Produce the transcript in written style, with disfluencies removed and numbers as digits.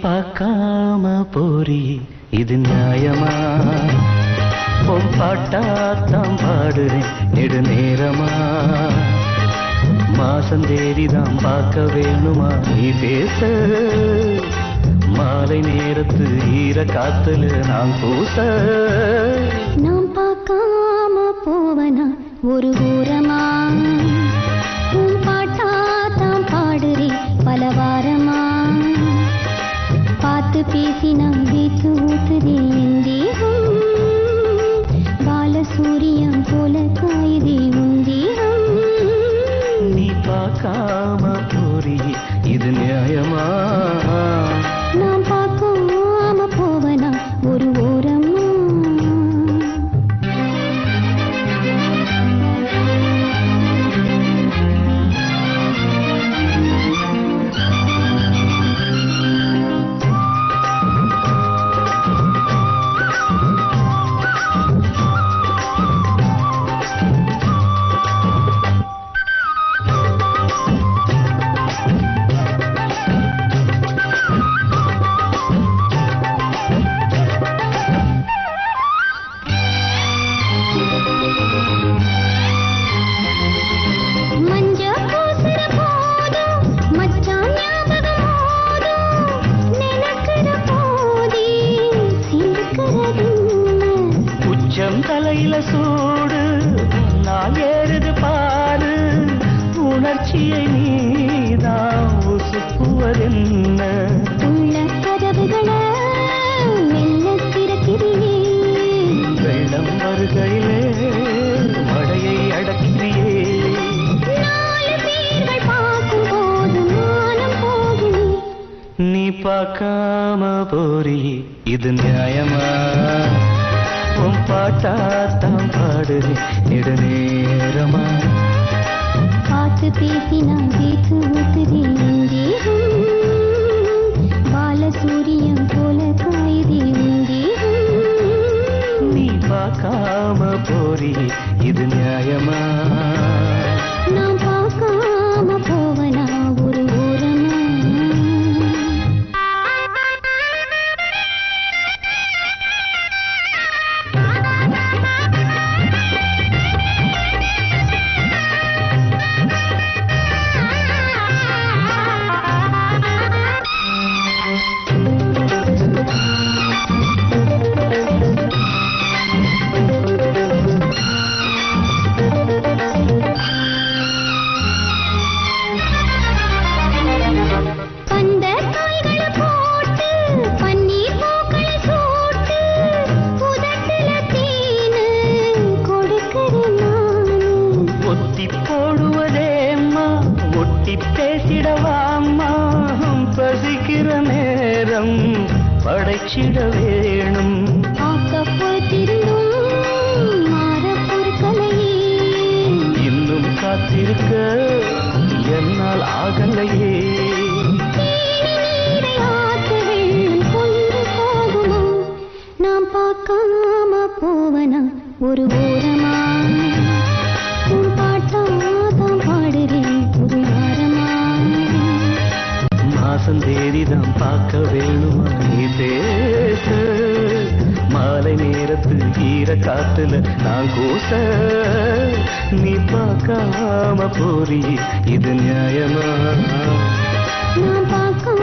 பார்க்காம போரி இது நியாயமா? உன் பாட்டாத்தான் பாடுறேன் நெடு நேரமா. மாசம் தேதிதான் பார்க்க வேணுமா நீ பேச? மாலை நேரத்து ஈர காத்துல நான் கூச. நான் பார்க்காம போவனா ஒரு ஓரமா? உன் பாட்டாத்தான் பாடுறேன் பல வாரமா. பார்த்து பேசி நான் வீச்சு ஊத்துதே என் தேகம். பாலசூரியம் போல காயுதே உன் தேகம். நீ பார்க்காம போரி இது நியாயமா? நான் பார்க்காம போவனா ஒரு ஓரமா? தலையில சூடு நான் ஏறுது பாரு. உணர்ச்சியை நீதான் உசுப்புவதென்ன? உள்ள கதவுகளை மெல்ல திறக்கிறீயே. வெள்ளம் வருகையிலே மழையை அடக்கிறியே. 4 பேர்கள் பார்க்கும் போது மானம் போகும். நீ பார்க்காம போரி இது நியாயமா? உன் பாட்டாத்தான் பாடுறேன் நெடு நேரமா. பார்த்து பேசி நான் பேச்சு ஊத்துதே என் தேகம். பாலசூரியம் போல காயுதே உன் தேகம். நீ பார்க்காம போரி இது நியாயமா? நான் பார்க்காம போவனா ஒரு ஓரமா? பேசிடவாம்மா பசிக்கிற நேரம் படைச்சிட வேணும். இன்னும் காத்திருக்க என்னால் ஆகலையே. நாம் பார்க்காம போவனா ஒரு ஓரமா? மாசம் தேதிதான் பார்க்க வேணுமா நீ பேச? மாலை நேரத்து ஈர காத்துல நான் கூச. நீ பார்க்காம போரி இது நியாயமா? நான் பார்க்க